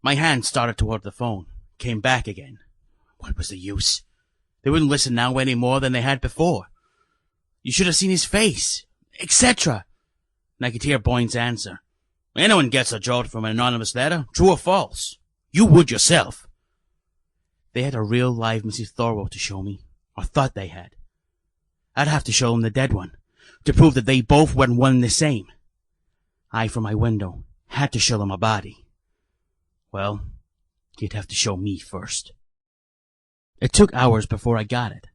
My hand started toward the phone, came back again. What was the use? They wouldn't listen now any more than they had before. You should have seen his face, etc. And I could hear Boyne's answer. Anyone gets a jolt from an anonymous letter, true or false. You would yourself. They had a real live Mrs. Thorwald to show me, or thought they had. I'd have to show them the dead one, to prove that they both weren't one and the same. I, from my window, had to show them a body. Well, you'd have to show me first. It took hours before I got it.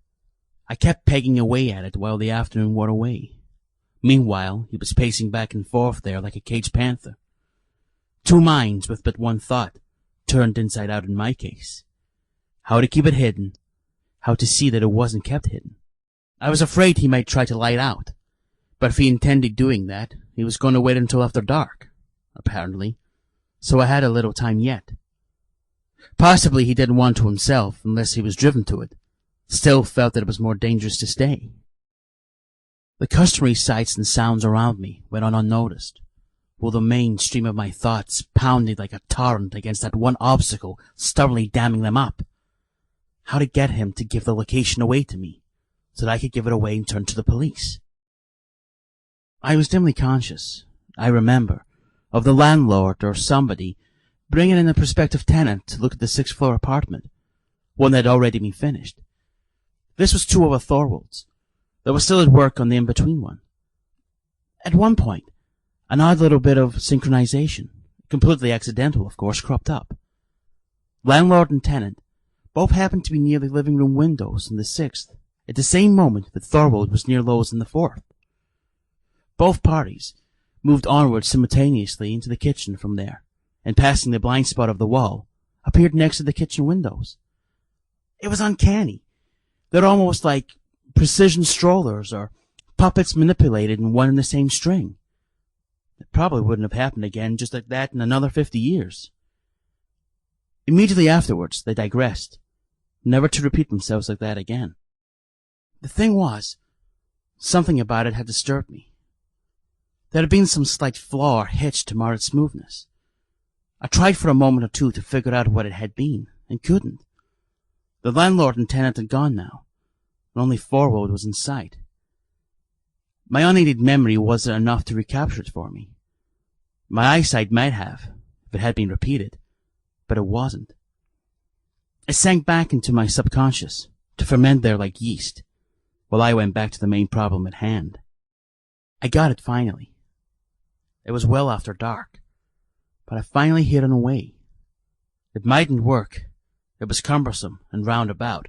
I kept pegging away at it while the afternoon wore away. Meanwhile, he was pacing back and forth there like a caged panther. Two minds with but one thought, turned inside out in my case. How to keep it hidden, how to see that it wasn't kept hidden. I was afraid he might try to light out, but if he intended doing that, he was going to wait until after dark, apparently, so I had a little time yet. Possibly he didn't want to himself unless he was driven to it, still felt that it was more dangerous to stay. The customary sights and sounds around me went on unnoticed, while the main stream of my thoughts pounded like a torrent against that one obstacle, stubbornly damming them up. How to get him to give the location away to me, so that I could give it away and turn to the police. I was dimly conscious, I remember, of the landlord or somebody bringing in a prospective tenant to look at the sixth-floor apartment, one that had already been finished. This was two of the Thorwalds, that was still at work on the in-between one. At one point, an odd little bit of synchronization, completely accidental, of course, cropped up. Landlord and tenant both happened to be near the living room windows in the sixth, at the same moment that Thorwald was near Lowe's in the fourth. Both parties moved onward simultaneously into the kitchen from there, and passing the blind spot of the wall, appeared next to the kitchen windows. It was uncanny. They're almost like precision strollers or puppets manipulated in one and the same string. It probably wouldn't have happened again just like that in another 50 years. Immediately afterwards, they digressed, never to repeat themselves like that again. The thing was, something about it had disturbed me. There had been some slight flaw or hitch to mar its smoothness. I tried for a moment or two to figure out what it had been, and couldn't. The landlord and tenant had gone now, and only Thorwald was in sight. My unaided memory wasn't enough to recapture it for me. My eyesight might have, if it had been repeated, but it wasn't. It sank back into my subconscious, to ferment there like yeast, while I went back to the main problem at hand. I got it finally. It was well after dark, but I finally hit on a way. It mightn't work. It was cumbersome and roundabout,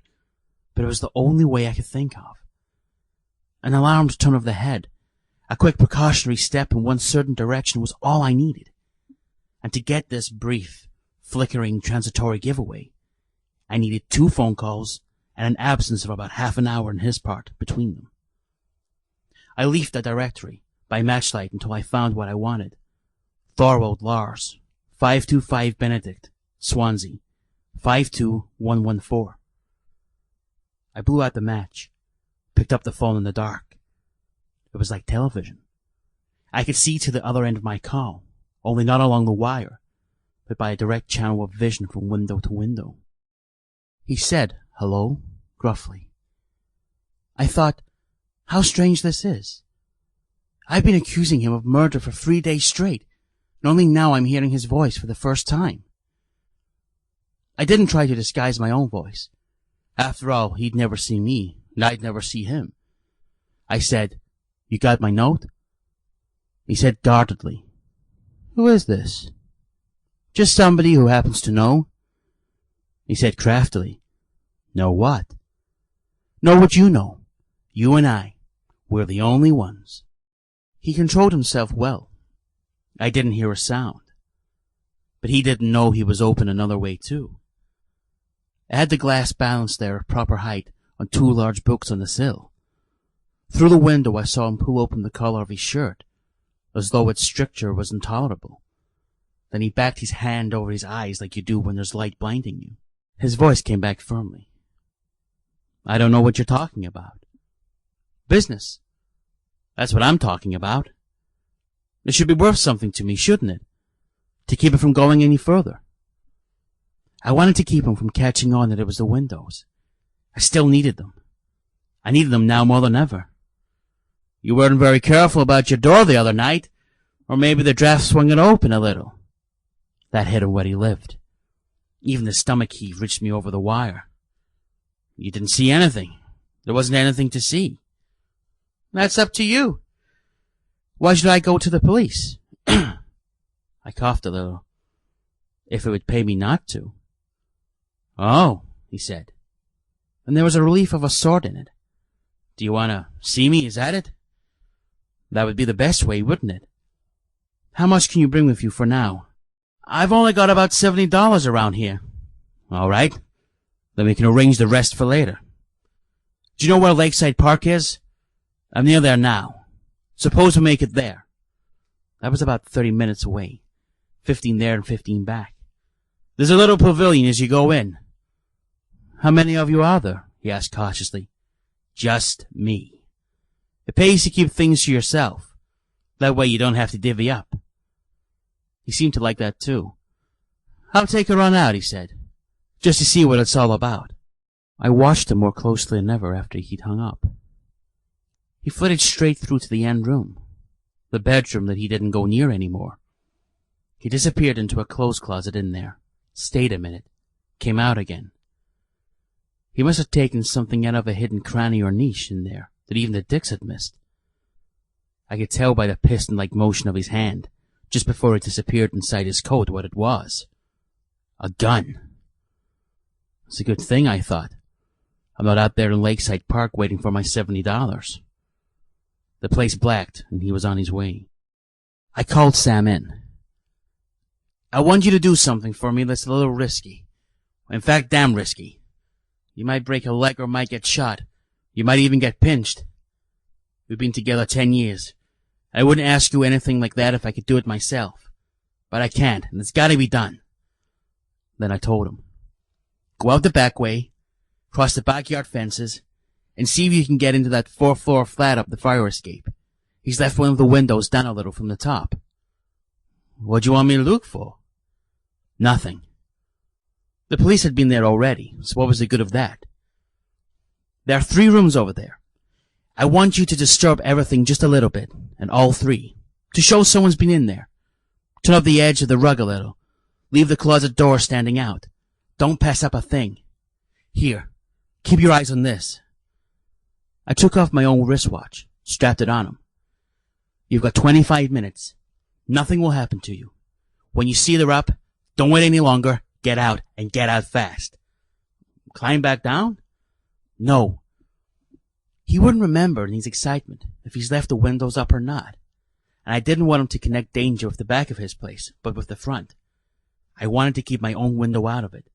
but it was the only way I could think of. An alarmed turn of the head, a quick precautionary step in one certain direction was all I needed. And to get this brief, flickering, transitory giveaway, I needed 2 phone calls and an absence of about half an hour on his part between them. I leafed a directory by matchlight until I found what I wanted. Thorwald Lars, 525 Benedict, Swansea, 52114. I blew out the match, picked up the phone in the dark. It was like television. I could see to the other end of my call, only not along the wire, but by a direct channel of vision from window to window. He said, "Hello," gruffly. I thought, how strange this is. I've been accusing him of murder for 3 days straight, and only now I'm hearing his voice for the first time. I didn't try to disguise my own voice. After all, he'd never see me, and I'd never see him. I said, "You got my note?" He said guardedly, "Who is this?" "Just somebody who happens to know." He said craftily, "Know what?" "Know what you know. You and I. We're the only ones." He controlled himself well. I didn't hear a sound. But he didn't know he was open another way too. I had the glass balanced there at proper height on 2 large books on the sill. Through the window I saw him pull open the collar of his shirt, as though its stricture was intolerable. Then he backed his hand over his eyes like you do when there's light blinding you. His voice came back firmly. "I don't know what you're talking about." "Business. That's what I'm talking about. It should be worth something to me, shouldn't it? To keep it from going any further. I wanted to keep him from catching on that it was the windows. I still needed them. I needed them now more than ever. You weren't very careful about your door the other night, or maybe the draft swung it open a little. That hit him where he lived. Even the stomach heave reached me over the wire. You didn't see anything. There wasn't anything to see. That's up to you. Why should I go to the police? I coughed a little. If it would pay me not to. Oh, he said. And there was a relief of a sort in it. Do you want to see me, is that it? That would be the best way, wouldn't it? How much can you bring with you for now? I've only got about $70 around here. All right. Then we can arrange the rest for later. Do you know where Lakeside Park is? I'm near there now. Suppose we make it there. That was about 30 minutes away. 15 there and 15 back. There's a little pavilion as you go in. How many of you are there? He asked cautiously. Just me. It pays to keep things to yourself. That way you don't have to divvy up. He seemed to like that too. I'll take a run out, he said, just to see what it's all about. I watched him more closely than ever after he'd hung up. He flitted straight through to the end room, the bedroom that he didn't go near anymore. He disappeared into a clothes closet in there, stayed a minute, came out again. He must have taken something out of a hidden cranny or niche in there that even the Dicks had missed. I could tell by the piston-like motion of his hand, just before it disappeared inside his coat, what it was. A gun. It's a good thing, I thought. I'm not out there in Lakeside Park waiting for my $70. The place blacked, and he was on his way. I called Sam in. I want you to do something for me that's a little risky. In fact, damn risky. You might break a leg or might get shot. You might even get pinched. We've been together 10 years. I wouldn't ask you anything like that if I could do it myself. But I can't, and it's gotta be done. Then I told him. Go out the back way, cross the backyard fences, and see if you can get into that 4th-floor flat up the fire escape. He's left one of the windows down a little from the top. What do you want me to look for? Nothing. The police had been there already, so what was the good of that? There are 3 rooms over there. I want you to disturb everything just a little bit, and all 3, to show someone's been in there. Turn up the edge of the rug a little. Leave the closet door standing out. Don't pass up a thing. Here, keep your eyes on this. I took off my own wristwatch, strapped it on him. You've got 25 minutes. Nothing will happen to you. When you see they're up, don't wait any longer. Get out, and get out fast. Climb back down? No. He wouldn't remember in his excitement if he's left the windows up or not. And I didn't want him to connect danger with the back of his place, but with the front. I wanted to keep my own window out of it.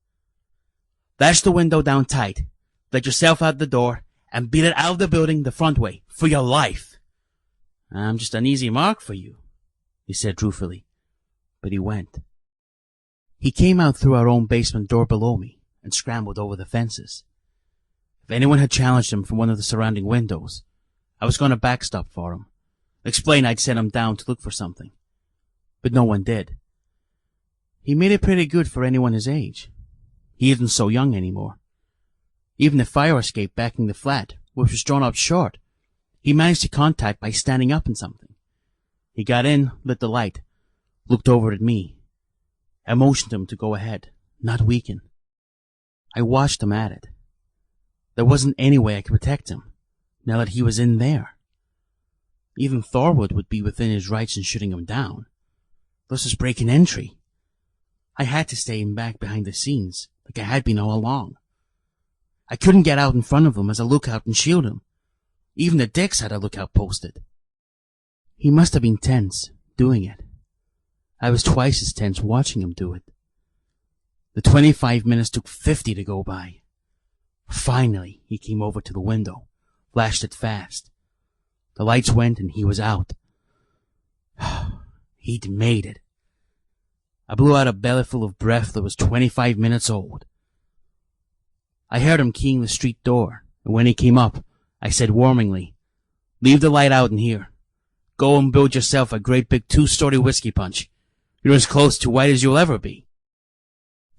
Lash the window down tight. Let yourself out the door, and beat it out of the building the front way, for your life. I'm just an easy mark for you, he said ruefully. But he went. He came out through our own basement door below me and scrambled over the fences. If anyone had challenged him from one of the surrounding windows, I was going to backstop for him, explain I'd sent him down to look for something. But no one did. He made it pretty good for anyone his age. He isn't so young anymore. Even the fire escape backing the flat, which was drawn up short, he managed to contact by standing up in something. He got in, lit the light, looked over at me. I motioned him to go ahead, not weaken. I watched him at it. There wasn't any way I could protect him, now that he was in there. Even Thorwood would be within his rights in shooting him down. This was breaking entry. I had to stay in back behind the scenes, like I had been all along. I couldn't get out in front of him as a lookout and shield him. Even the Dicks had a lookout posted. He must have been tense, doing it. I was twice as tense watching him do it. The 25 minutes took 50 to go by. Finally, he came over to the window, flashed it fast. The lights went and he was out. He'd made it. I blew out a bellyful of breath that was 25 minutes old. I heard him keying the street door, and when he came up, I said warmingly, "Leave the light out in here. Go and build yourself a great big 2-story whiskey punch. You're as close to white as you'll ever be."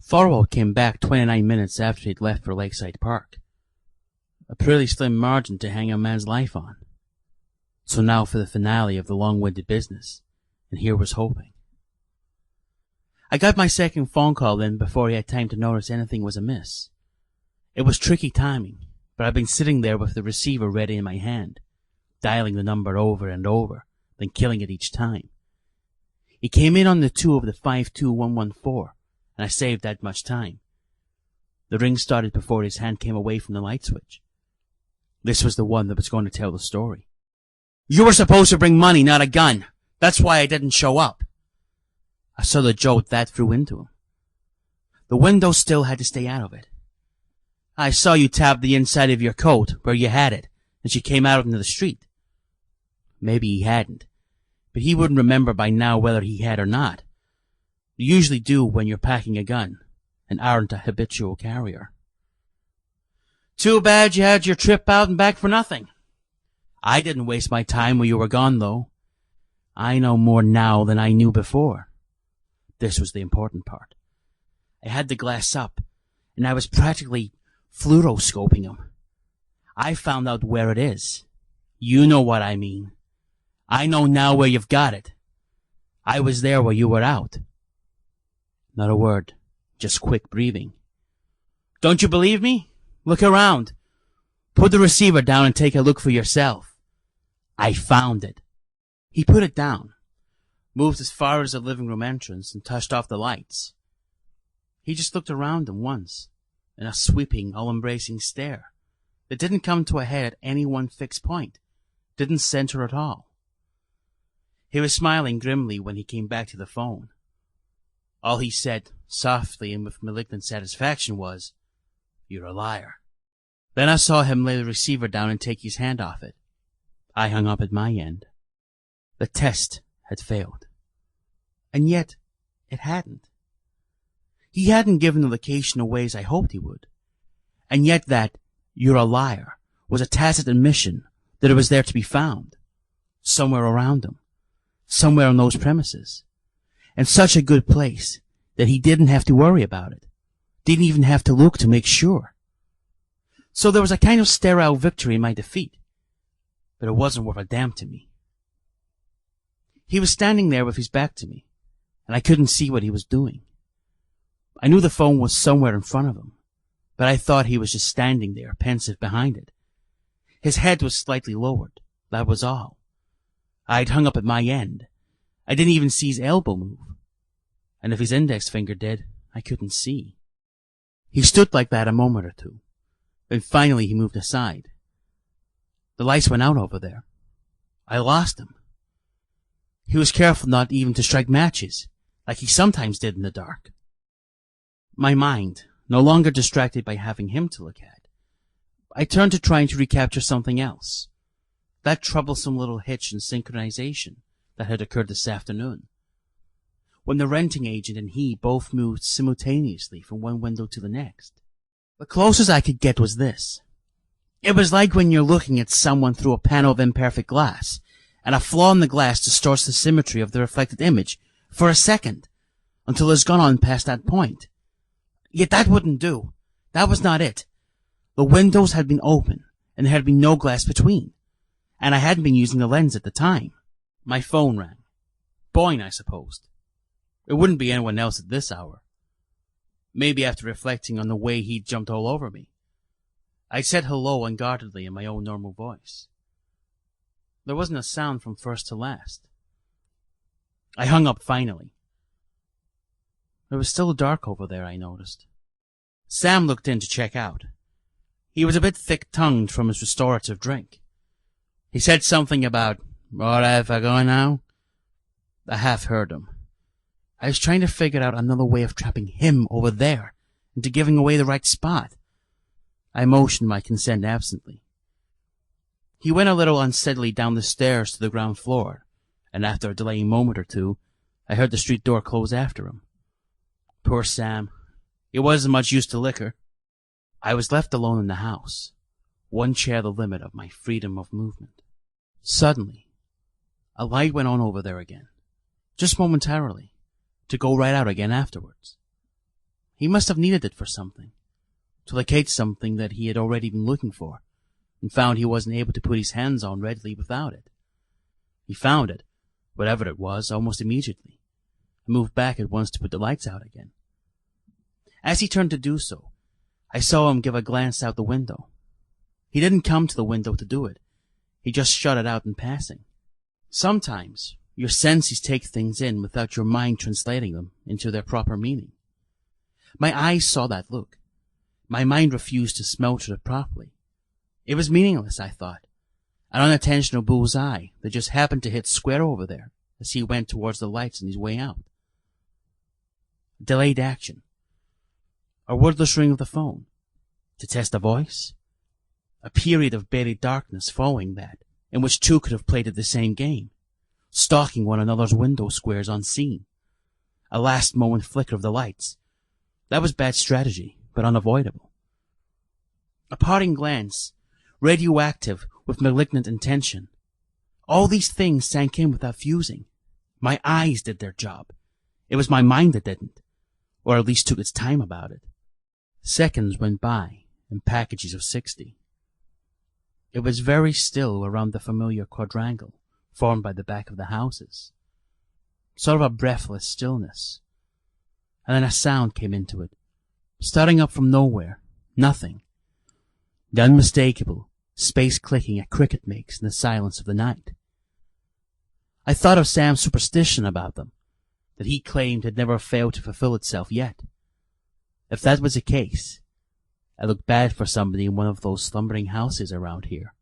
Thorwald came back 29 minutes after he'd left for Lakeside Park. A pretty slim margin to hang a man's life on. So now for the finale of the long-winded business, and here was hoping. I got my second phone call in before he had time to notice anything was amiss. It was tricky timing, but I'd been sitting there with the receiver ready in my hand, dialing the number over and over, then killing it each time. He came in on the 2 of the 52114, and I saved that much time. The ring started before his hand came away from the light switch. This was the one that was going to tell the story. "You were supposed to bring money, not a gun. That's why I didn't show up." I saw the jolt that threw into him. The window still had to stay out of it. "I saw you tap the inside of your coat where you had it, and she came out into the street." Maybe he hadn't, but he wouldn't remember by now whether he had or not. You usually do when you're packing a gun and aren't a habitual carrier. "Too bad you had your trip out and back for nothing." "I didn't waste my time while you were gone, though. I know more now than I knew before." This was the important part. I had the glass up, and I was practically fluoroscoping him. I found out where it is. You know what I mean. I know now where you've got it. I was there while you were out. Not a word, just quick breathing. "Don't you believe me? Look around. Put the receiver down and take a look for yourself. I found it." He put it down, moved as far as the living room entrance, and touched off the lights. He just looked around him once, in a sweeping, all-embracing stare that didn't come to a head at any one fixed point, didn't center at all. He was smiling grimly when he came back to the phone. All he said, softly and with malignant satisfaction, was, "You're a liar." Then I saw him lay the receiver down and take his hand off it. I hung up at my end. The test had failed. And yet, it hadn't. He hadn't given the location away as I hoped he would. And yet that, "You're a liar," was a tacit admission that it was there to be found. Somewhere around him. Somewhere on those premises. And such a good place that he didn't have to worry about it. Didn't even have to look to make sure. So there was a kind of sterile victory in my defeat. But it wasn't worth a damn to me. He was standing there with his back to me, and I couldn't see what he was doing. I knew the phone was somewhere in front of him, but I thought he was just standing there, pensive behind it. His head was slightly lowered, that was all. I'd hung up at my end. I didn't even see his elbow move. And if his index finger did, I couldn't see. He stood like that a moment or two. Then finally he moved aside. The lights went out over there. I lost him. He was careful not even to strike matches, like he sometimes did in the dark. My mind, no longer distracted by having him to look at, I turned to trying to recapture something else. That troublesome little hitch in synchronization that had occurred this afternoon, when the renting agent and he both moved simultaneously from one window to the next. The closest I could get was this. It was like when you're looking at someone through a panel of imperfect glass, and a flaw in the glass distorts the symmetry of the reflected image for a second, until it's gone on past that point. Yet that wouldn't do. That was not it. The windows had been open, and there had been no glass between, and I hadn't been using the lens at the time. My phone rang. Boyne, I supposed. It wouldn't be anyone else at this hour. Maybe after reflecting on the way he'd jumped all over me. I said hello unguardedly in my own normal voice. There wasn't a sound from first to last. I hung up finally. It was still dark over there, I noticed. Sam looked in to check out. He was a bit thick-tongued from his restorative drink. He said something about, "All right, if I go now?" I half heard him. I was trying to figure out another way of trapping him over there into giving away the right spot. I motioned my consent absently. He went a little unsteadily down the stairs to the ground floor, and after a delaying moment or two, I heard the street door close after him. Poor Sam. He wasn't much used to liquor. I was left alone in the house, one chair the limit of my freedom of movement. Suddenly, a light went on over there again, just momentarily, to go right out again afterwards. He must have needed it for something, to locate something that he had already been looking for, and found he wasn't able to put his hands on readily without it. He found it, whatever it was, almost immediately, and moved back at once to put the lights out again. As he turned to do so, I saw him give a glance out the window. He didn't come to the window to do it. He just shut it out in passing. Sometimes your senses take things in without your mind translating them into their proper meaning. My eyes saw that look. My mind refused to smelter it properly. It was meaningless, I thought. An unintentional bull's-eye that just happened to hit square over there as he went towards the lights on his way out. Delayed action. A wordless ring of the phone. To test a voice? A period of buried darkness following that, in which two could have played at the same game, stalking one another's window squares unseen. A last-moment flicker of the lights. That was bad strategy, but unavoidable. A parting glance, radioactive with malignant intention. All these things sank in without fusing. My eyes did their job. It was my mind that didn't, or at least took its time about it. Seconds went by in packages of 60. It was very still around the familiar quadrangle formed by the back of the houses. Sort of a breathless stillness. And then a sound came into it, starting up from nowhere, nothing. The unmistakable, space clicking a cricket makes in the silence of the night. I thought of Sam's superstition about them, that he claimed had never failed to fulfill itself yet. If that was the case, it looked bad for somebody in one of those slumbering houses around here.